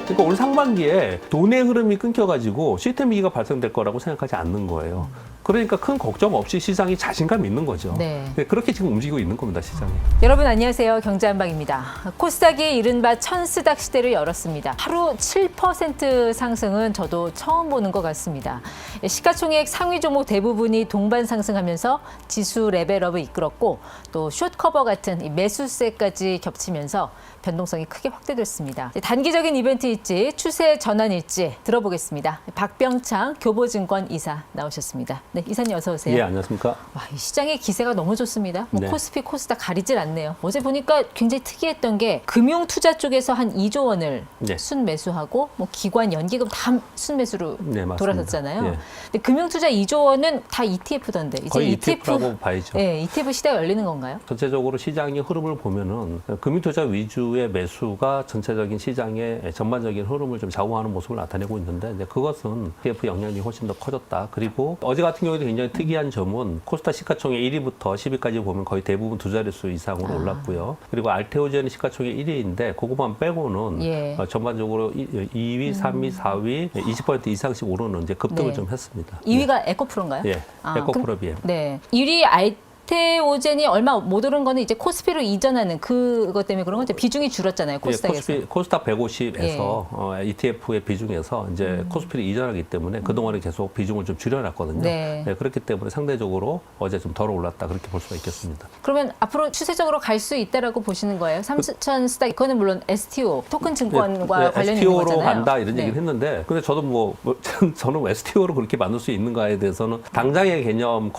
그러니까 올 상반기에 돈의 흐름이 끊겨가지고 시스템 위기가 발생될 거라고 생각하지 않는 거예요. 그러니까 큰 걱정 없이 시장이 자신감 있는 거죠. 네. 그렇게 지금 움직이고 있는 겁니다, 시장이. 여러분 안녕하세요. 경제한방입니다. 코스닥이 이른바 천스닥 시대를 열었습니다. 하루 7% 상승은 저도 처음 보는 것 같습니다. 시가총액 상위 종목 대부분이 동반 상승하면서 지수 레벨업을 이끌었고 또 숏커버 같은 이 매수세까지 겹치면서 변동성이 크게 확대됐습니다. 단기적인 이벤트일지 추세 전환일지 들어보겠습니다. 박병창 교보증권 이사 나오셨습니다. 네, 이사님 어서 오세요. 예, 안녕하십니까. 와, 이 시장의 기세가 너무 좋습니다. 네. 코스피, 코스닥 가리질 않네요. 어제 보니까 굉장히 특이했던 게 금융 투자 쪽에서 한 2조 원을 네. 순매수하고 뭐 기관, 연기금 다 순매수로 네, 맞습니다. 돌아섰잖아요. 예. 근데 금융 투자 2조 원은 다 ETF던데 이제 거의 ETF라고 봐야죠. 네, ETF 시대가 열리는 건가요? 전체적으로 시장의 흐름을 보면은 금융투자 위주의 매수가 전체적인 시장의 전반적인 흐름을 좀 좌우하는 모습을 나타내고 있는데 이제 그것은 ETF 영향이 훨씬 더 커졌다. 그리고 어제 같은 경우에도 굉장히 특이한 점은 코스닥 시가총액 1위부터 10위까지 보면 거의 대부분 두 자릿수 이상으로 올랐고요. 그리고 알테오젠이 시가총액 1위인데 그것만 빼고는 예. 전반적으로 2위, 3위, 4위 20% 이상씩 오르는 이제 급등을 네. 좀 했습니다. 2위가 에코프로인가요? 예, 에코프로비엠. 네. 1위 알테오젠이 얼마 못 오른 거는 이제 코스피로 이전하는 그것 때문에 그런 건 이제 비중이 줄었잖아요. 코스닥에서. 예, 코스닥 150에서 ETF의 비중에서 이제 코스피를 이전하기 때문에 그동안에 계속 비중을 좀 줄여놨거든요. 네. 네, 그렇기 때문에 상대적으로 어제 좀 덜 올랐다 그렇게 볼 수가 있겠습니다. 그러면 앞으로 추세적으로 갈 수 있다라고 보시는 거예요? 삼천 스닥 그거는 물론 STO 토큰 증권과 관련이 있는 STO로 거잖아요. 간다 이런 네. 얘기를 했는데 근데 저도 저는 STO로 그렇게 만들 수 있는가에 대해서는 당장의 개념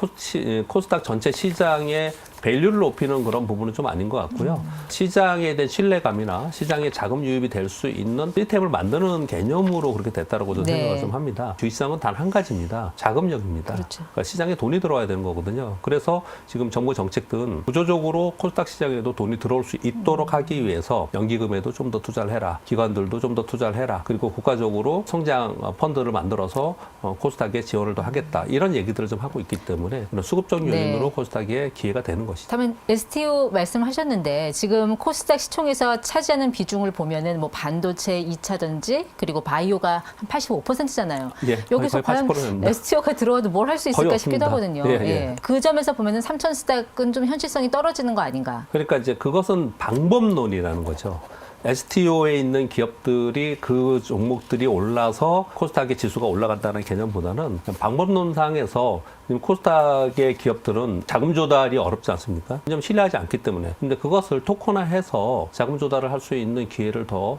코스닥 전체 시장의 밸류를 높이는 그런 부분은 좀 아닌 것 같고요. 시장에 대한 신뢰감이나 시장에 자금 유입이 될 수 있는 시스템을 만드는 개념으로 그렇게 됐다라고 저는 네. 생각을 좀 합니다. 주식시장은 단 한 가지입니다. 자금력입니다. 그렇죠. 그러니까 시장에 돈이 들어와야 되는 거거든요. 그래서 지금 정부 정책들은 구조적으로 코스닥 시장에도 돈이 들어올 수 있도록 하기 위해서 연기금에도 좀 더 투자를 해라. 기관들도 좀 더 투자를 해라. 그리고 국가적으로 성장 펀드를 만들어서 코스닥에 지원을 더 하겠다. 이런 얘기들을 좀 하고 있기 때문에 그런 수급적 요인으로 네. 코스닥에 기회가 되는 것이죠. 다만 STO 말씀하셨는데 지금 코스닥 시총에서 차지하는 비중을 보면은 뭐 반도체, 2차 전지 그리고 바이오가 한 85%잖아요. 예, 여기서 거의 과연 80%입니다. STO가 들어와도 뭘 할 수 있을까 거의 싶기도 없습니다. 하거든요. 예, 예. 그 점에서 보면은 삼천 스닥은 좀 현실성이 떨어지는 거 아닌가? 그러니까 이제 그것은 방법론이라는 거죠. STO에 있는 기업들이 그 종목들이 올라서 코스닥의 지수가 올라간다는 개념보다는 방법론상에서 지금 코스닥의 기업들은 자금 조달이 어렵지 않습니까? 왜냐하면 신뢰하지 않기 때문에. 근데 그것을 토큰화해서 자금 조달을 할 수 있는 기회를 더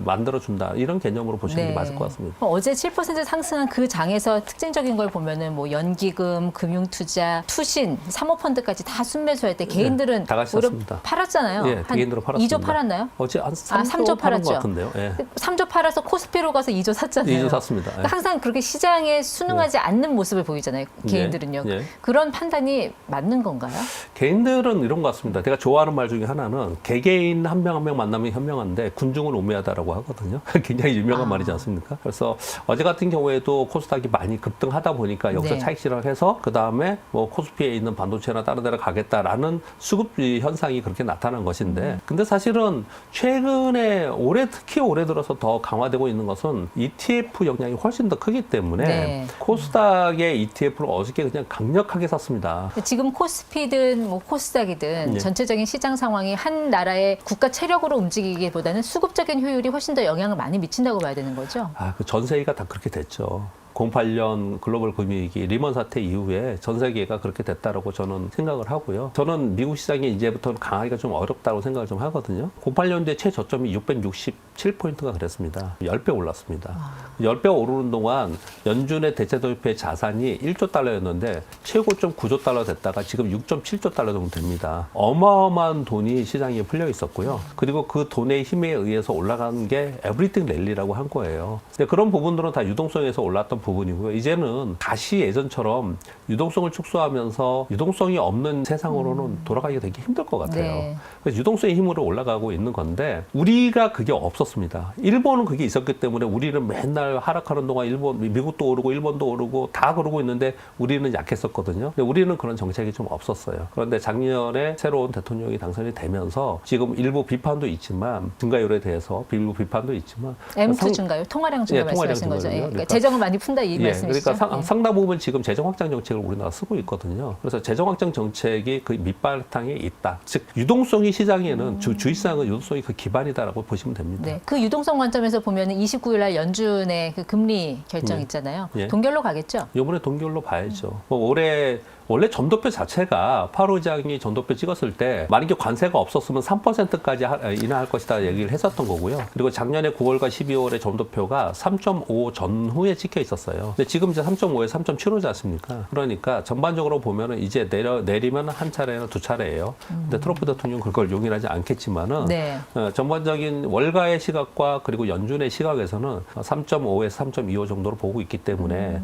만들어준다. 이런 개념으로 보시는 게 맞을 것 같습니다. 어제 7% 상승한 그 장에서 특징적인 걸 보면은 뭐 연기금, 금융투자, 투신, 사모펀드까지 다 순매수할 때 개인들은 다 같이 오히려 샀습니다. 팔았잖아요. 예, 한 개인들은 팔았습니다. 2조 팔았나요? 어제 한 3조 3조 팔은 팔았죠. 것 같은데요. 예. 3조 팔아서 코스피로 가서 2조 샀잖아요. 2조 샀습니다. 예. 항상 그렇게 시장에 순응하지 않는 모습을 보이잖아요. 개인들은요. 예. 그런 판단이 맞는 건가요? 개인들은 이런 것 같습니다. 제가 좋아하는 말 중에 하나는 개개인 한 명 한 명 만나면 현명한데 군중은 오매하다라고 하거든요. 굉장히 유명한 말이지 않습니까? 그래서 어제 같은 경우에도 코스닥이 많이 급등하다 보니까 여기서 네. 차익 실현해서 그 다음에 뭐 코스피에 있는 반도체나 다른 데로 가겠다라는 수급 현상이 그렇게 나타난 것인데 근데 사실은 최근에 특히 올해 들어서 더 강화되고 있는 것은 ETF 영향이 훨씬 더 크기 때문에 네. 코스닥의 ETF를 어저께 그냥 강력하게 샀습니다. 지금 코스피든 뭐 코스닥이든 예. 전체적인 시장 상황이 한 나라의 국가 체력으로 움직이기보다는 수급적인 효율이 훨씬 더 영향을 많이 미친다고 봐야 되는 거죠. 그 전 세계가 다 그렇게 됐죠. 08년 글로벌 금융위기 리먼 사태 이후에 전 세계가 그렇게 됐다라고 저는 생각을 하고요. 저는 미국 시장이 이제부터 강하기가 좀 어렵다고 생각을 좀 하거든요. 08년도에 최저점이 667포인트가 그랬습니다. 10배 올랐습니다. 10배 오르는 동안 연준의 대체도입회 자산이 1조 달러였는데 최고점 9조 달러 됐다가 지금 6.7조 달러 정도 됩니다. 어마어마한 돈이 시장에 풀려 있었고요. 그리고 그 돈의 힘에 의해서 올라간 게 에브리띵 랠리라고 한 거예요. 근데 그런 부분들은 다 유동성에서 올랐던 부분이고요. 이제는 다시 예전처럼 유동성을 축소하면서 유동성이 없는 세상으로는 돌아가기가 되게 힘들 것 같아요. 네. 그래서 유동성의 힘으로 올라가고 있는 건데 우리가 그게 없었습니다. 일본은 그게 있었기 때문에 우리는 맨날 하락하는 동안 미국도 오르고 일본도 오르고 다 그러고 있는데 우리는 약했었거든요. 근데 우리는 그런 정책이 좀 없었어요. 그런데 작년에 새로운 대통령이 당선이 되면서 지금 일부 비판도 있지만 증가율에 대해서 일부 비판도 있지만 M2 증가율, 통화량 증가 예, 통화량 말씀하신 거죠. 증가율요. 예, 그러니까 재정을 많이 푼다 이 말씀이시죠? 그러니까 상당 부분 지금 재정 확장 정책을 우리나라 쓰고 있거든요. 그래서 재정 확장 정책이 그 밑바탕에 있다. 즉 유동성이 시장에는 주시장은 유동성이 그 기반이다라고 보시면 됩니다. 네, 그 유동성 관점에서 보면 29일 날 연준의 그 금리 결정 예. 있잖아요. 예. 동결로 가겠죠? 이번에 동결로 봐야죠. 뭐 올해 원래 전도표 자체가 파월 의장이 전도표 찍었을 때 만약에 관세가 없었으면 3%까지 인하할 것이다 얘기를 했었던 거고요. 그리고 작년에 9월과 12월에 전도표가 3.5 전후에 찍혀 있었어요. 근데 지금 이제 3.5에서 3.75지 않습니까? 그러니까 전반적으로 보면은 이제 내리면 한 차례나 두 차례예요. 근데 트럼프 대통령은 그걸 용인하지 않겠지만은 네. 전반적인 월가의 시각과 그리고 연준의 시각에서는 3.5에서 3.25 정도로 보고 있기 때문에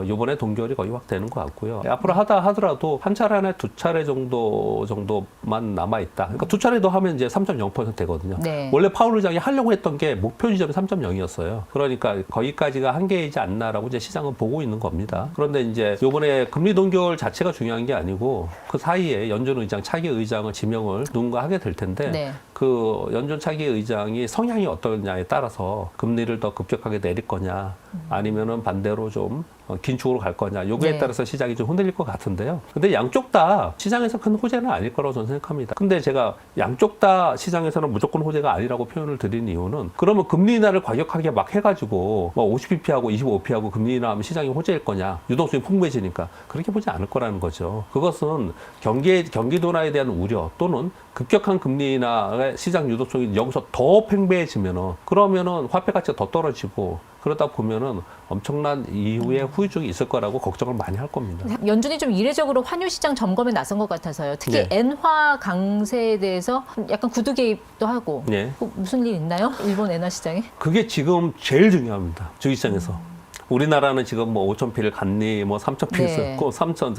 이번에 동결이 거의 확되는 것 같고요. 앞으로 하더라도 한 차례나 두 차례 정도만 남아 있다. 그러니까 두 차례 더 하면 이제 3.0% 되거든요. 네. 원래 파월 의장이 하려고 했던 게 목표 지점이 3.0이었어요. 그러니까 거기까지가 한계이지 않나라고 이제 시장은 보고 있는 겁니다. 그런데 이제 이번에 금리 동결 자체가 중요한 게 아니고 그 사이에 연준 의장, 차기 의장을 지명을 누군가 하게 될 텐데 네. 그 연준 차기 의장이 성향이 어떠냐에 따라서 금리를 더 급격하게 내릴 거냐 아니면은 반대로 좀 긴축으로 갈 거냐 요구에 네. 따라서 시장이 좀 흔들릴 것 같은데요. 근데 양쪽 다 시장에서 큰 호재는 아닐 거라고 저는 생각합니다. 근데 제가 양쪽 다 시장에서는 무조건 호재가 아니라고 표현을 드린 이유는 그러면 금리 인하를 과격하게 막 해가지고 뭐 50bp하고 25bp하고 금리 인하하면 시장이 호재일 거냐 유동성이 풍부해지니까 그렇게 보지 않을 거라는 거죠. 그것은 경기 둔화에 대한 우려 또는 급격한 금리 인하의 시장 유동성이 여기서 더 팽배해지면은 그러면은 화폐 가치가 더 떨어지고 그러다 보면은 엄청난 이후에 후유증이 있을 거라고 걱정을 많이 할 겁니다. 연준이 좀 이례적으로 환율 시장 점검에 나선 것 같아서요. 특히 네. 엔화 강세에 대해서 약간 구두 개입도 하고 네. 무슨 일 있나요? 일본 엔화 시장에? 그게 지금 제일 중요합니다. 주식 시장에서. 우리나라는 지금 뭐 5,000피를 갔니, 뭐 3,000피를 네. 썼고,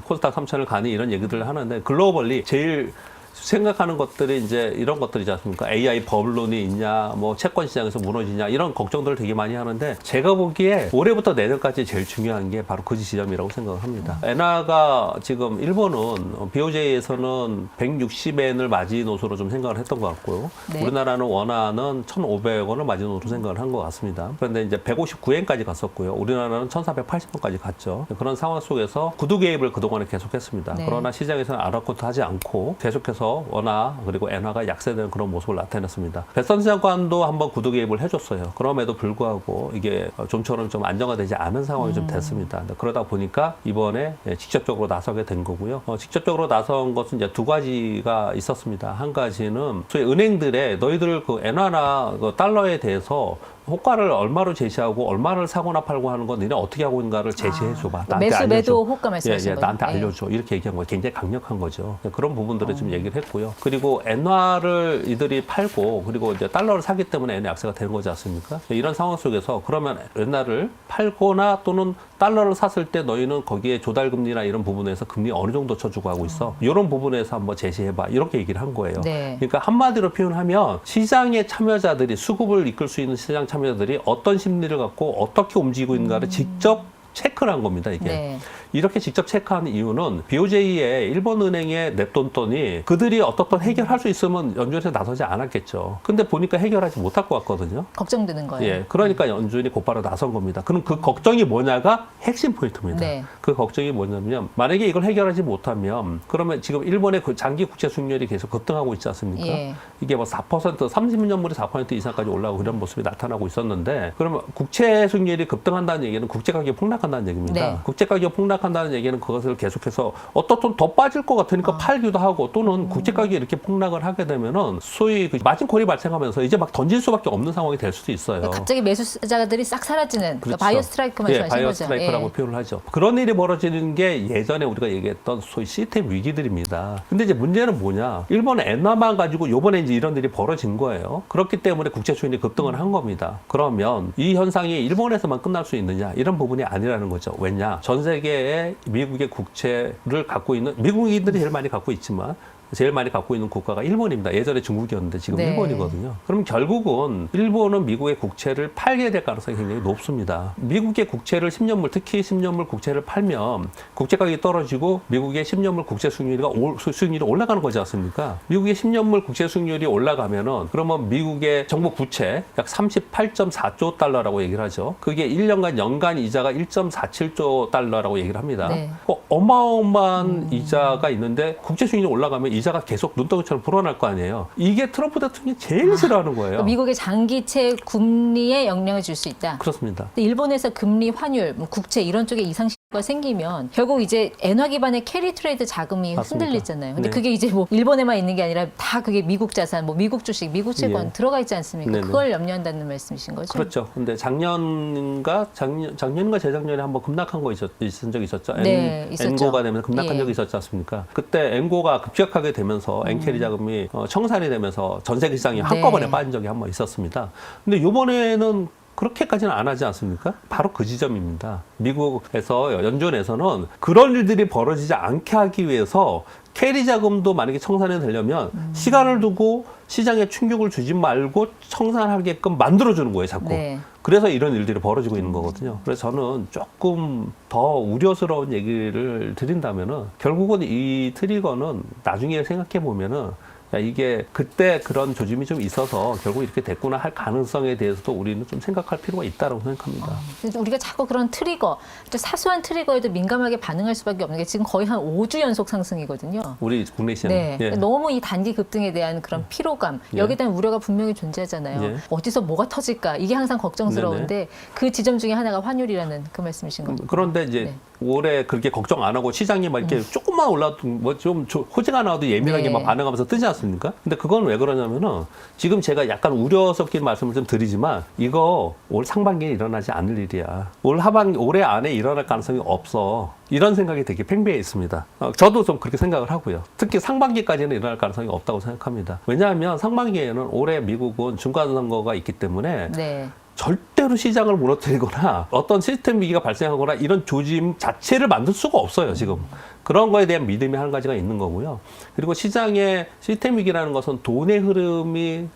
코스닥 3,000을 가니 이런 얘기들을 하는데 글로벌리 제일 생각하는 것들이 이제 이런 것들이지 않습니까? AI 버블론이 있냐, 뭐 채권 시장에서 무너지냐 이런 걱정들을 되게 많이 하는데 제가 보기에 올해부터 내년까지 제일 중요한 게 바로 그 지점이라고 생각을 합니다. 엔화가 지금 일본은 BOJ에서는 160엔을 마지노선으로 좀 생각을 했던 것 같고요. 네. 우리나라는 원화는 1,500원을 마지노선으로 생각을 한 것 같습니다. 그런데 이제 159엔까지 갔었고요. 우리나라는 1,480원까지 갔죠. 그런 상황 속에서 구두 개입을 그동안에 계속했습니다. 네. 그러나 시장에서는 아랑곳 하지 않고 계속해서 원화 그리고 엔화가 약세되는 그런 모습을 나타냈습니다. 베선장관도 한번 구두 개입을 해줬어요. 그럼에도 불구하고 이게 좀처럼 좀 안정화되지 않은 상황이 좀 됐습니다. 그러다 보니까 이번에 직접적으로 나서게 된 거고요. 직접적으로 나선 것은 이제 두 가지가 있었습니다. 한 가지는 소위 은행들의 너희들 그 엔화나 그 달러에 대해서 호가를 얼마로 제시하고 얼마를 사거나 팔고 하는 건 너네 어떻게 하고 있는가를 제시해줘봐. 나한테 매수, 알려줘. 매도 호가 말씀하신 거예요? 나한테 예. 알려줘. 이렇게 얘기한 거예요. 굉장히 강력한 거죠. 그런 부분들을 좀 얘기를 했고요. 그리고 엔화를 이들이 팔고 그리고 이제 달러를 사기 때문에 엔화 약세가 되는 거지 않습니까? 이런 상황 속에서 그러면 엔화를 팔거나 또는 달러를 샀을 때 너희는 거기에 조달금리나 이런 부분에서 금리 어느 정도 쳐주고 하고 있어. 이런 부분에서 한번 제시해봐. 이렇게 얘기를 한 거예요. 네. 그러니까 한마디로 표현하면 시장의 참여자들이 수급을 이끌 수 있는 시장 참여자들이 어떤 심리를 갖고 어떻게 움직이고 있는가를 직접 체크를 한 겁니다, 이게. 네. 이렇게 직접 체크한 이유는 BOJ의 일본 은행에 냅뒀더니 그들이 어떻든 해결할 수 있으면 연준에서 나서지 않았겠죠. 근데 보니까 해결하지 못할 것 같거든요. 걱정되는 거예요. 예, 그러니까 연준이 곧바로 나선 겁니다. 그럼 그 걱정이 뭐냐가 핵심 포인트입니다. 네. 그 걱정이 뭐냐면 만약에 이걸 해결하지 못하면 그러면 지금 일본의 그 장기 국채 수익률이 계속 급등하고 있지 않습니까? 예. 이게 뭐 4%, 30년물이 4% 이상까지 올라가고 그런 모습이 나타나고 있었는데 그러면 국채 수익률이 급등한다는 얘기는 국채 가격이 폭락한다는 얘기입니다. 네. 국채 가격이 폭락한다는 얘기는 그것을 계속해서 어떻든 더 빠질 것 같으니까 팔기도 하고 또는 국채 가격이 이렇게 폭락을 하게 되면은 소위 그 마진콜이 발생하면서 이제 막 던질 수밖에 없는 상황이 될 수도 있어요. 갑자기 매수자들이 싹 사라지는 그렇죠. 바이오 스트라이크 말씀하신 바이오 거죠. 스트라이크라고 표현을 하죠. 그런 일이 벌어지는 게 예전에 우리가 얘기했던 소위 시스템 위기들입니다. 근데 이제 문제는 뭐냐? 일본 엔화만 가지고 요번에 이제 이런 일이 벌어진 거예요. 그렇기 때문에 국채 수익이 급등을 한 겁니다. 그러면 이 현상이 일본에서만 끝날 수 있느냐? 이런 부분이 아니라 일이라는 거죠. 왜냐? 전 세계에 미국의 국채를 갖고 있는 미국인들이 제일 많이 갖고 있지만 제일 많이 갖고 있는 국가가 일본입니다. 예전에 중국이었는데 지금 네. 일본이거든요. 그럼 결국은 일본은 미국의 국채를 팔게 될 가능성이 굉장히 높습니다. 미국의 국채를 10년물, 특히 10년물 국채를 팔면 국채 가격이 떨어지고 미국의 10년물 국채 수익률이 올라가는 거지 않습니까? 미국의 10년물 국채 수익률이 올라가면은 그러면 미국의 정부 부채 약 38.4조 달러라고 얘기를 하죠. 그게 1년간 연간 이자가 1.47조 달러라고 얘기를 합니다. 네. 어마어마한 이자가 있는데 국채 수익률이 올라가면 이자가 계속 눈덩이처럼 불어날 거 아니에요. 이게 트럼프 대통령이 제일 싫어하는 거예요. 그러니까 미국의 장기채 금리에 영향을 줄 수 있다. 그렇습니다. 근데 일본에서 금리, 환율, 뭐 국채 이런 쪽에 이상시가 생기면 결국 이제 엔화 기반의 캐리 트레이드 자금이 맞습니다. 흔들리잖아요. 근데 네. 그게 이제 뭐 일본에만 있는 게 아니라 다 그게 미국 자산, 뭐 미국 주식, 미국 채권 예. 들어가 있지 않습니까? 네네. 그걸 염려한다는 말씀이신 거죠? 그렇죠. 근데 작년과 재작년에 한번 급락한 거 있은 적이 있었죠. 네, 있었죠. 엔고가 되면서 급락한 예. 적이 있었지 않습니까? 그때 엔고가 급격하게 되면서 엔캐리 자금이 청산이 되면서 전 세계 시장이 한꺼번에 네. 빠진 적이 한번 있었습니다. 근데 이번에는 그렇게까지는 안 하지 않습니까? 바로 그 지점입니다. 미국에서 연준에서는 그런 일들이 벌어지지 않게 하기 위해서 캐리 자금도 만약에 청산이 되려면 시간을 두고 시장에 충격을 주지 말고 청산하게끔 만들어주는 거예요, 자꾸. 네. 그래서 이런 일들이 벌어지고 있는 거거든요. 그래서 저는 조금 더 우려스러운 얘기를 드린다면은 결국은 이 트리거는 나중에 생각해 보면은 야, 이게 그때 그런 조짐이 좀 있어서 결국 이렇게 됐구나 할 가능성에 대해서도 우리는 좀 생각할 필요가 있다고 생각합니다. 그래서 우리가 자꾸 그런 트리거, 사소한 트리거에도 민감하게 반응할 수밖에 없는 게 지금 거의 한 5주 연속 상승이거든요. 우리 국내 시장. 네. 예. 너무 이 단기 급등에 대한 그런 피로감, 예. 여기에 대한 우려가 분명히 존재하잖아요. 예. 어디서 뭐가 터질까? 이게 항상 걱정스러운데 그 지점 중에 하나가 환율이라는 그 말씀이신 겁니다. 그런데 이제 네. 올해 그렇게 걱정 안 하고 시장이 막 이렇게 조금만 올라도 뭐 좀 호재가 나와도 예민하게 네. 막 반응하면서 뜨지 않습니까? 근데 그건 왜 그러냐면은 지금 제가 약간 우려 섞인 말씀을 좀 드리지만 이거 올 상반기에 일어나지 않을 일이야. 올해 안에 일어날 가능성이 없어. 이런 생각이 되게 팽배해 있습니다. 저도 좀 그렇게 생각을 하고요. 특히 상반기까지는 일어날 가능성이 없다고 생각합니다. 왜냐하면 상반기에는 올해 미국은 중간선거가 있기 때문에 네. 절대로 시장을 무너뜨리거나 어떤 시스템 위기가 발생하거나 이런 조짐 자체를 만들 수가 없어요, 지금. 그런 거에 대한 믿음이 한 가지가 있는 거고요. 그리고 시장의 시스템 위기라는 것은 돈의 흐름이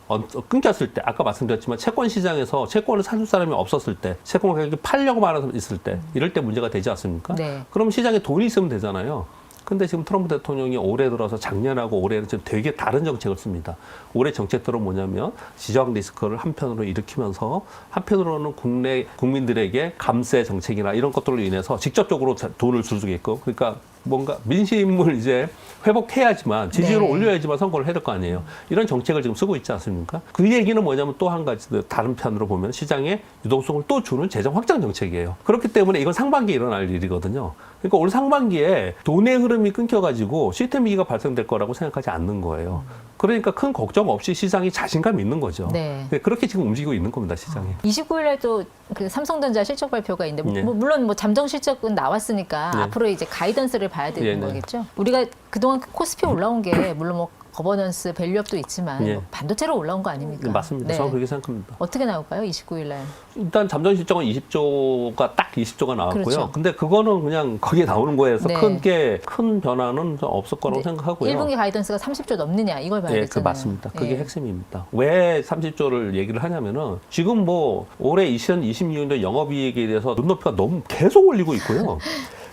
끊겼을 때, 아까 말씀드렸지만 채권 시장에서 채권을 사줄 사람이 없었을 때, 채권 가격이 팔려고 말하는 있을 때, 이럴 때 문제가 되지 않습니까? 네. 그럼 시장에 돈이 있으면 되잖아요. 근데 지금 트럼프 대통령이 올해 들어서 작년하고 올해는 지금 되게 다른 정책을 씁니다. 올해 정책들은 뭐냐면 지정 리스크를 한편으로 일으키면서 한편으로는 국내 국민들에게 감세 정책이나 이런 것들로 인해서 직접적으로 돈을 주게끔 그러니까 뭔가 민심을 이제 회복해야지만 지지율을 네. 올려야지만 선거를 해야 될 거 아니에요. 이런 정책을 지금 쓰고 있지 않습니까? 그 얘기는 뭐냐면 또 한 가지 다른 편으로 보면 시장에 유동성을 또 주는 재정 확장 정책이에요. 그렇기 때문에 이건 상반기에 일어날 일이거든요. 그러니까 올 상반기에 돈의 흐름이 끊겨가지고 시스템 위기가 발생될 거라고 생각하지 않는 거예요. 그러니까 큰 걱정 없이 시장이 자신감 있는 거죠. 네. 그렇게 지금 움직이고 있는 겁니다, 시장이. 29일 날 또 그 삼성전자 실적 발표가 있는데 네. 물론 뭐 잠정 실적은 나왔으니까 네. 앞으로 이제 가이던스를 봐야 되는 네, 네. 거겠죠. 우리가 그동안 코스피 올라온 게 물론 뭐 거버넌스 밸류업도 있지만 네. 뭐 반도체로 올라온 거 아닙니까? 맞습니다. 네. 저는 그렇게 생각합니다. 어떻게 나올까요? 29일 날. 일단 잠정 실적은 20조가 딱 20조가 나왔고요. 그렇죠. 근데 그거는 그냥 거기에 나오는 거에서 네. 큰 변화는 없을 거라고 생각하고요. 1분기 가이던스가 30조 넘느냐 이걸 봐야 예, 되잖아요. 그 맞습니다. 그게 예. 핵심입니다. 왜 30조를 얘기를 하냐면은 지금 뭐 올해 2026년 영업이익에 대해서 눈높이가 너무 계속 올리고 있고요.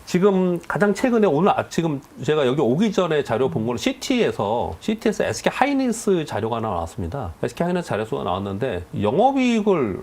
지금 가장 최근에 지금 제가 여기 오기 전에 자료 본 거는 CT에서 SK 하이닉스 자료가 하나 나왔습니다. SK 하이닉스 자료수가 나왔는데 영업이익을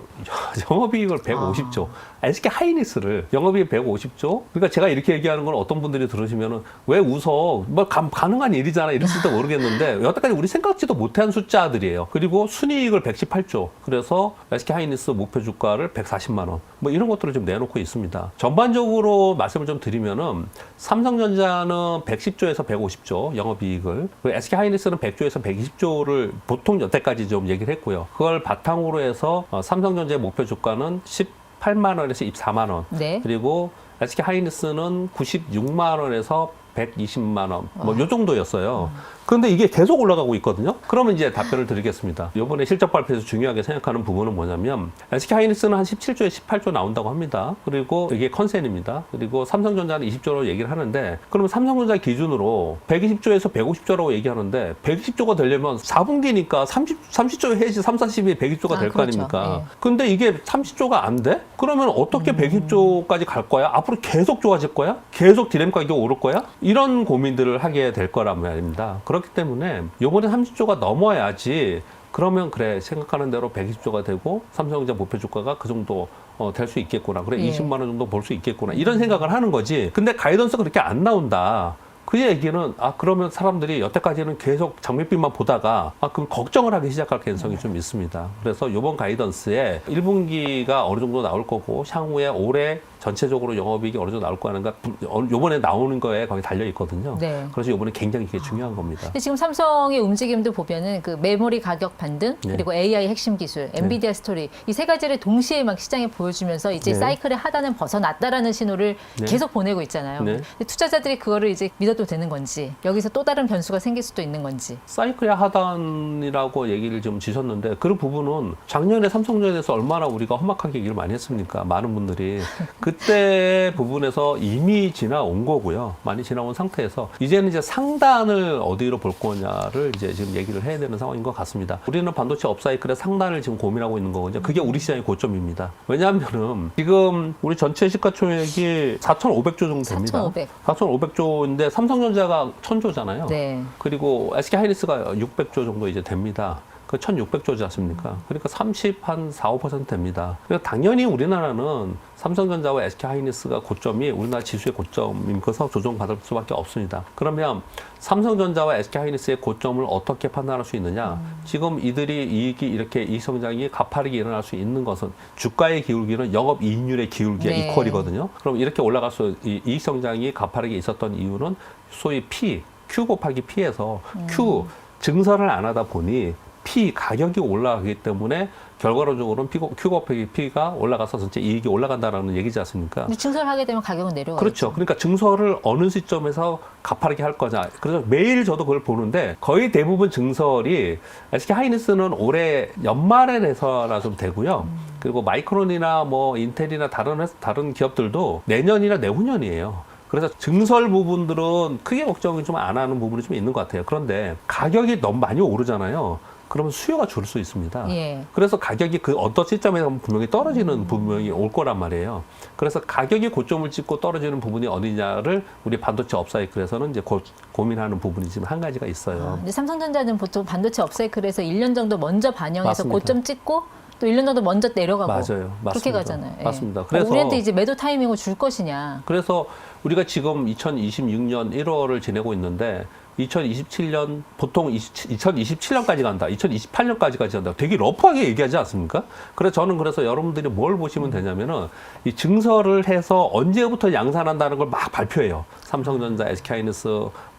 150조. SK 하이닉스를 영업이익 150조. 그러니까 제가 이렇게 얘기하는 건 어떤 분들이 들으시면은 왜 웃어? 뭐 가능한 일이잖아. 이랬을지도 모르겠는데 여태까지 우리 생각지도 못한 숫자들이에요. 그리고 순이익을 118조. 그래서 SK 하이닉스 목표 주가를 140만 원. 뭐 이런 것들을 좀 내놓고 있습니다. 전반적으로 말씀을 좀 드리면은 삼성전자는 110조에서 150조 영업이익을, 그리고 SK 하이닉스는 100조에서 120조를 보통 여태까지 좀 얘기를 했고요. 그걸 바탕으로 해서 삼성전자의 목표 주가는 18만 원에서 24만 원. 네. 그리고 SK 하이닉스는 96만 원에서 120만 원. 뭐 요 정도였어요. 그런데 이게 계속 올라가고 있거든요. 그러면 이제 답변을 드리겠습니다. 이번에 실적 발표에서 중요하게 생각하는 부분은 뭐냐면 SK하이닉스는 한 17조에 18조 나온다고 합니다. 그리고 이게 컨센입니다. 그리고 삼성전자는 20조로 얘기를 하는데 그러면 삼성전자 기준으로 120조에서 150조라고 얘기하는데 120조가 되려면 4분기니까 30조 해야지 3, 40이 120조가 될 거 그렇죠. 아닙니까? 예. 근데 이게 30조가 안 돼? 그러면 어떻게 120조까지 갈 거야? 앞으로 계속 좋아질 거야? 계속 디램 가격이 오를 거야? 이런 고민들을 하게 될 거란 말입니다. 그렇기 때문에 요번에 30조가 넘어야지 그러면 그래 생각하는 대로 120조가 되고 삼성전자 목표 주가가 그 정도 될 수 있겠구나. 그래 예. 20만 원 정도 벌 수 있겠구나. 이런 생각을 하는 거지. 근데 가이던스가 그렇게 안 나온다. 그 얘기는 그러면 사람들이 여태까지는 계속 장밋빛만 보다가 그럼 걱정을 하기 시작할 가능성이 좀 있습니다. 그래서 이번 가이던스에 1분기가 어느 정도 나올 거고 향후에 올해 전체적으로 영업이익이 어느 정도 나올 거 하는가 요번에 나오는 거에 거기 달려 있거든요. 네. 그래서 요번에 굉장히 그게 중요한 겁니다. 근데 지금 삼성의 움직임도 보면은 그 메모리 가격 반등 네. 그리고 AI 핵심 기술, 엔비디아 스토리 이 세 가지를 동시에 막 시장에 보여주면서 이제 네. 사이클의 하단은 벗어났다라는 신호를 네. 계속 보내고 있잖아요. 네. 근데 투자자들이 그거를 이제 믿어도 되는 건지 여기서 또 다른 변수가 생길 수도 있는 건지. 사이클의 하단이라고 얘기를 좀 주셨는데 그 부분은 작년에 삼성전자에 대해서 얼마나 우리가 험악하게 얘기를 많이 했습니까? 많은 분들이. 그때 부분에서 이미 지나온 거고요. 많이 지나온 상태에서 이제는 이제 상단을 어디로 볼 거냐를 이제 지금 얘기를 해야 되는 상황인 것 같습니다. 우리는 반도체 업사이클의 상단을 지금 고민하고 있는 거거든요. 그게 우리 시장의 고점입니다. 왜냐하면은 지금 우리 전체 시가총액이 4,500조 정도 됩니다. 4,500조인데 삼성전자가 1,000조잖아요. 네. 그리고 SK하이닉스가 600조 정도 이제 됩니다. 그 1,600조지 않습니까? 그러니까 30한 4, 5% 됩니다. 그러니까 당연히 우리나라는 삼성전자와 SK하이닉스가 고점이 우리나라 지수의 고점이면서 조정받을 수밖에 없습니다. 그러면 삼성전자와 SK하이닉스의 고점을 어떻게 판단할 수 있느냐? 지금 이들이 이익이 이렇게 이익 성장이 가파르게 일어날 수 있는 것은 주가의 기울기는 영업 이익률의 기울기가 네. 이퀄이거든요. 그럼 이렇게 올라갈 수 이익 성장이 가파르게 있었던 이유는 소위 P, Q 곱하기 P에서 Q 증설을 안 하다 보니 P 가격이 올라가기 때문에 결과론적으로는 Q 곱하기 P가 올라가서 전체 이익이 올라간다라는 얘기지 않습니까? 근데 증설하게 되면 가격은 내려가죠. 그렇죠. 그러니까 증설을 어느 시점에서 가파르게 할 거냐. 그래서 매일 저도 그걸 보는데 거의 대부분 증설이 SK하이닉스는 올해 연말에 내서나 좀 되고요. 그리고 마이크론이나 뭐 인텔이나 다른 기업들도 내년이나 내후년이에요. 그래서 증설 부분들은 크게 걱정이 좀 안 하는 부분이 좀 있는 것 같아요. 그런데 가격이 너무 많이 오르잖아요. 그러면 수요가 줄 수 있습니다. 예. 그래서 가격이 그 어떤 시점에서 분명히 떨어지는 부분이 올 거란 말이에요. 그래서 가격이 고점을 찍고 떨어지는 부분이 어디냐를 우리 반도체 업사이클에서는 이제 고민하는 부분이 지금 한 가지가 있어요. 근데 삼성전자는 보통 반도체 업사이클에서 1년 정도 먼저 반영해서 맞습니다. 고점 찍고 또 1년 정도 먼저 내려가고 맞아요. 맞습니다. 그렇게 가잖아요. 예. 맞습니다. 그래서 우리한테 이제 매도 타이밍을 줄 것이냐. 그래서 우리가 지금 2026년 1월을 지내고 있는데 2027년 보통 2027년까지 간다. 2028년까지 간다. 되게 러프하게 얘기하지 않습니까? 그래서 저는 그래서 여러분들이 뭘 보시면 되냐면은 이 증설을 해서 언제부터 양산한다는 걸 막 발표해요. 삼성전자, SK하이닉스,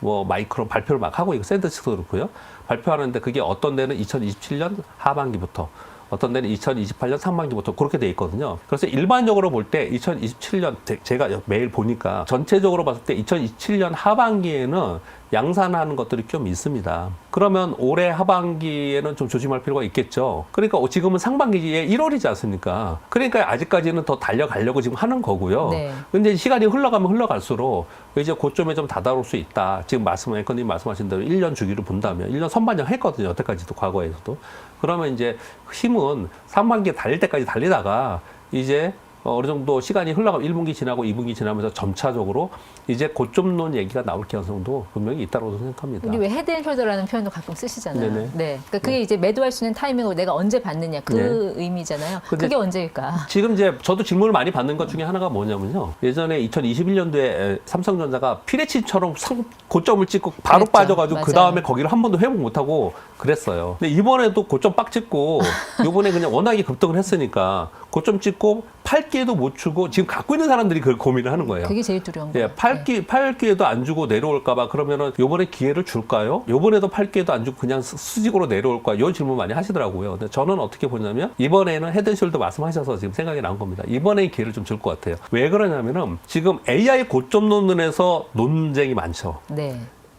뭐 마이크론 발표를 막 하고 있고 샌드식스도 그렇고요. 발표하는데 그게 어떤 데는 2027년 하반기부터 어떤 데는 2028년 상반기부터 그렇게 돼 있거든요. 그래서 일반적으로 볼 때 2027년 제가 매일 보니까 전체적으로 봤을 때 2027년 하반기에는 양산하는 것들이 좀 있습니다. 그러면 올해 하반기에는 좀 조심할 필요가 있겠죠. 그러니까 지금은 상반기에 1월이지 않습니까? 그러니까 아직까지는 더 달려가려고 지금 하는 거고요. 네. 근데 시간이 흘러가면 흘러갈수록 이제 고점에 좀 다다를 수 있다. 지금 앵커님 말씀하신 대로 1년 주기를 본다면 1년 선반영 했거든요. 여태까지도 과거에서도. 그러면 이제 힘은 상반기에 달릴 때까지 달리다가 이제 어느 정도 시간이 흘러가면 1분기 지나고 2분기 지나면서 점차적으로 이제 고점론 얘기가 나올 가능성도 분명히 있다고 생각합니다. 우리 왜 헤드앤숄더라는 표현도 가끔 쓰시잖아요. 네네. 네. 그러니까 그게 이제 매도할 수 있는 타이밍을 내가 언제 받느냐 그 의미잖아요. 근데 그게 언제일까? 지금 이제 저도 질문을 많이 받는 것 중에 하나가 뭐냐면요. 예전에 2021년도에 삼성전자가 피레치처럼 고점을 찍고 바로 그랬죠. 빠져가지고 맞아요. 그 다음에 거기를 한 번도 회복 못하고 그랬어요. 근데 이번에도 고점 빡 찍고 이번에 그냥 워낙에 급등을 했으니까 고점 찍고 팔 기회도 못 주고 지금 갖고 있는 사람들이 그걸 고민을 하는 거예요. 그게 제일 두려운 예, 거예요. 팔 기회도 안 주고 내려올까봐 그러면은 요번에 기회를 줄까요? 요번에도 팔 기회도 안 주고 그냥 수직으로 내려올까? 요 질문 많이 하시더라고요. 근데 저는 어떻게 보냐면 이번에는 헤드앤숄더 말씀하셔서 지금 생각이 난 겁니다. 이번에 기회를 좀 줄 것 같아요. 왜 그러냐면은 지금 AI 고점 논문에서 논쟁이 많죠. 네.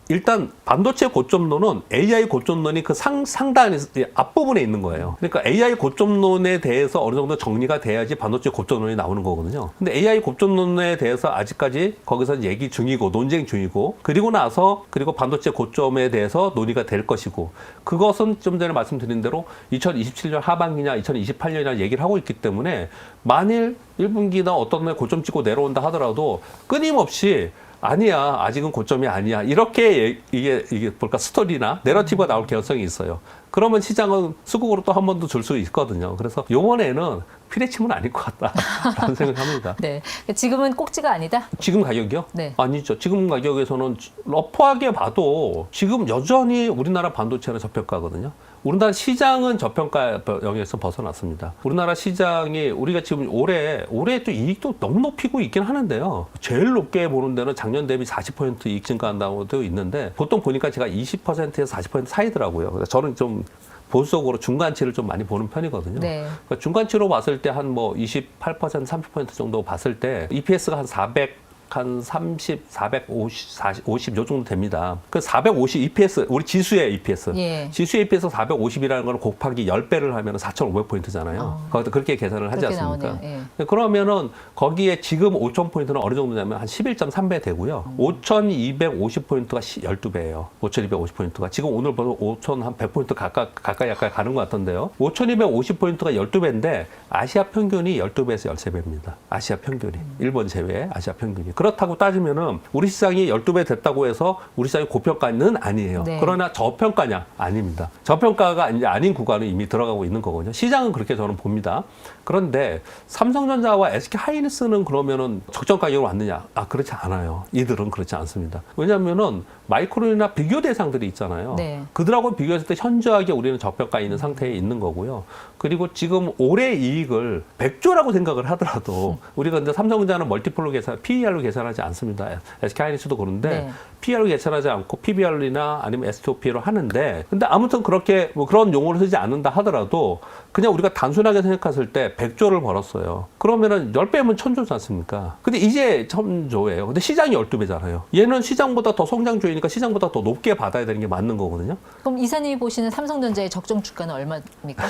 일단 반도체 고점론은 AI 고점론이 그 상단 앞부분에 있는 거예요. 그러니까 AI 고점론에 대해서 어느 정도 정리가 돼야지 반도체 고점론이 나오는 거거든요. 근데 AI 고점론에 대해서 아직까지 거기서 얘기 중이고 논쟁 중이고 그리고 반도체 고점에 대해서 논의가 될 것이고 그것은 좀 전에 말씀드린 대로 2027년 하반기냐 2028년이냐 얘기를 하고 있기 때문에 만일 1분기나 어떤 날 고점 찍고 내려온다 하더라도 끊임없이 아니야, 아직은 고점이 아니야. 이렇게 이게 볼까 스토리나 내러티브가 나올 개연성이 있어요. 그러면 시장은 수국으로 또 한 번 더 줄 수 있거든요. 그래서 이번에는 피레침은 아닐 것 같다라는 생각합니다. 네, 지금은 꼭지가 아니다. 지금 가격이요? 네. 아니죠. 지금 가격에서는 러프하게 봐도 지금 여전히 우리나라 반도체는 저평가거든요. 우리나라 시장은 저평가 영역에서 벗어났습니다. 우리나라 시장이 우리가 지금 올해 또 이익도 너무 높이고 있긴 하는데요. 제일 높게 보는 데는 작년 대비 40% 이익 증가한다고 되어 있는데 보통 보니까 제가 20%에서 40% 사이더라고요. 그래서 저는 좀 보수적으로 중간치를 좀 많이 보는 편이거든요. 네. 그러니까 중간치로 봤을 때 한 뭐 28%, 30% 정도 봤을 때 EPS가 한 430, 450, 40, 요 정도 됩니다. 그 450 EPS, 우리 지수의 EPS. 예. 지수의 EPS 450이라는 걸 곱하기 10배를 하면 4,500포인트잖아요. 거기서 그렇게 계산을 하지 그렇게 않습니까? 나오네요. 예. 그러면은 거기에 지금 5,000포인트는 어느 정도냐면 한 11.3배 되고요. 5,250포인트가 12배예요. 5,250포인트가. 지금 오늘 보면 5,100포인트 가까이 가는 것 같던데요. 5,250포인트가 12배인데 아시아 평균이 12배에서 13배입니다. 아시아 평균이. 일본 제외 아시아 평균이. 그렇다고 따지면은 우리 시장이 12배 됐다고 해서 우리 시장이 고평가는 아니에요. 네. 그러나 저평가냐? 아닙니다. 저평가가 이제 아닌 구간은 이미 들어가고 있는 거거든요. 시장은 그렇게 저는 봅니다. 그런데 삼성전자와 SK 하이닉스는 그러면은 적정 가격으로 왔느냐? 그렇지 않아요. 이들은 그렇지 않습니다. 왜냐면은 마이크론이나 비교 대상들이 있잖아요. 네. 그들하고 비교했을 때 현저하게 우리는 저평가 있는 상태에 있는 거고요. 그리고 지금 올해 이익을 100조라고 생각을 하더라도 우리가 근데 삼성전자는 멀티플로 PER로 계산하지 않습니다. SK 하이닉스도 그런데 네. PER로 계산하지 않고 PBR이나 아니면 STOP로 하는데 근데 아무튼 그렇게 뭐 그런 용어를 쓰지 않는다 하더라도 그냥 우리가 단순하게 생각했을 때 100조를 벌었어요. 그러면은 10배면 1000조지 않습니까? 근데 이제 1000조예요. 근데 시장이 12배잖아요. 얘는 시장보다 더 성장주이니까 시장보다 더 높게 받아야 되는 게 맞는 거거든요. 그럼 이사님이 보시는 삼성전자의 적정 주가는 얼마입니까?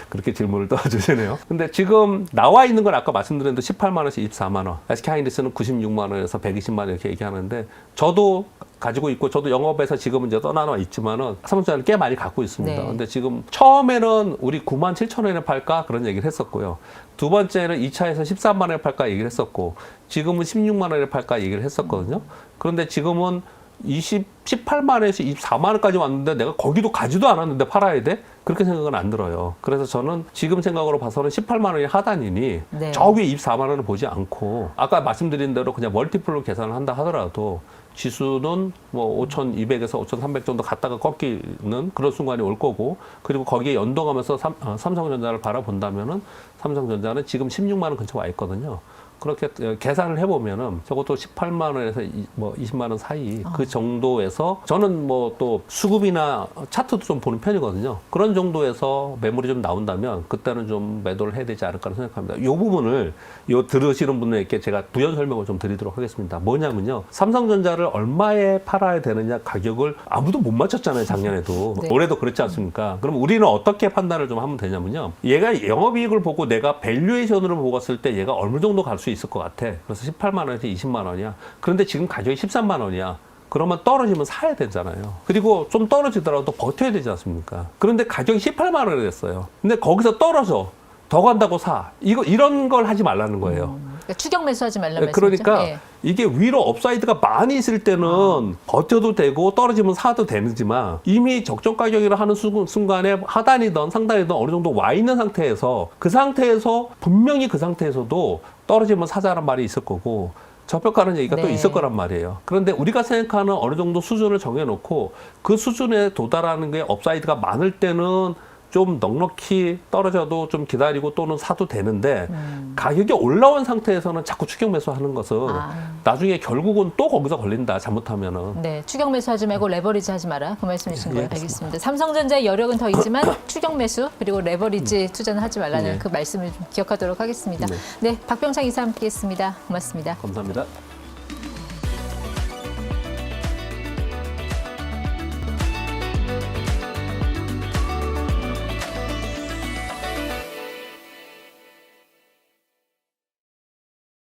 그렇게 질문을 떠주시네요. 근데 지금 나와 있는 건 아까 말씀드린 대로 18만 원에서 24만 원. SK 하이닉스는 96만 원에서 120만 원 이렇게 얘기하는데 저도 가지고 있고 저도 영업에서 지금은 이제 떠나와 있지만은 삼성전자를 꽤 많이 갖고 있습니다. 네. 근데 지금 처음에는 우리 9만 7천 원에 팔까 그런 얘기를 했었고요. 두 번째는 2차에서 13만 원에 팔까 얘기를 했었고 지금은 16만 원에 팔까 얘기를 했었거든요. 그런데 지금은 18만 원에서 24만 원까지 왔는데 내가 거기도 가지도 않았는데 팔아야 돼? 그렇게 생각은 안 들어요. 그래서 저는 지금 생각으로 봐서는 18만 원이 하단이니 네. 저 위에 24만 원을 보지 않고 아까 말씀드린 대로 그냥 멀티플로 계산을 한다 하더라도 지수는 뭐 5,200에서 5,300 정도 갔다가 꺾이는 그런 순간이 올 거고 그리고 거기에 연동하면서 삼성전자를 바라본다면은 삼성전자는 지금 16만 원 근처 와 있거든요. 그렇게 계산을 해보면은 적어도 18만 원에서 뭐 20만 원 사이 그 정도에서 저는 뭐 또 수급이나 차트도 좀 보는 편이거든요. 그런 정도에서 매물이 좀 나온다면 그때는 좀 매도를 해야 되지 않을까 생각합니다. 이 부분을 들으시는 분들께 제가 부연 설명을 좀 드리도록 하겠습니다. 뭐냐면요. 삼성전자를 얼마에 팔아야 되느냐 가격을 아무도 못 맞췄잖아요. 작년에도. 네. 올해도 그렇지 않습니까? 그럼 우리는 어떻게 판단을 좀 하면 되냐면요. 얘가 영업이익을 보고 내가 밸류에이션으로 보았을 때 얘가 어느 정도 갈 수 있을 것 같아. 그래서 18만 원에서 20만 원이야. 그런데 지금 가격이 13만 원이야. 그러면 떨어지면 사야 되잖아요. 그리고 좀 떨어지더라도 버텨야 되지 않습니까? 그런데 가격이 18만 원이 됐어요. 근데 거기서 떨어져. 더 간다고 사. 이런 걸 하지 말라는 거예요. 그러니까 추격 매수하지 말라는 말씀이죠. 그러니까 예. 이게 위로 업사이드가 많이 있을 때는 버텨도 되고 떨어지면 사도 되지만 이미 적정 가격이라 하는 순간에 하단이든 상단이든 어느 정도 와 있는 상태에서 그 상태에서 분명히 그 상태에서도 떨어지면 사자란 말이 있을 거고 저평가는 얘기가 또 네. 있을 거란 말이에요. 그런데 우리가 생각하는 어느 정도 수준을 정해놓고 그 수준에 도달하는 게 업사이드가 많을 때는 좀 넉넉히 떨어져도 좀 기다리고 또는 사도 되는데 가격이 올라온 상태에서는 자꾸 추격 매수하는 것은 나중에 결국은 또 거기서 걸린다 잘못하면은. 네, 추격 매수하지 말고 레버리지 하지 마라 그 말씀이신 거예요. 예, 알겠습니다. 삼성전자의 여력은 더 있지만 추격 매수 그리고 레버리지 투자는 하지 말라는 네. 그 말씀을 좀 기억하도록 하겠습니다. 네. 네, 박병창 이사 함께했습니다. 고맙습니다. 감사합니다.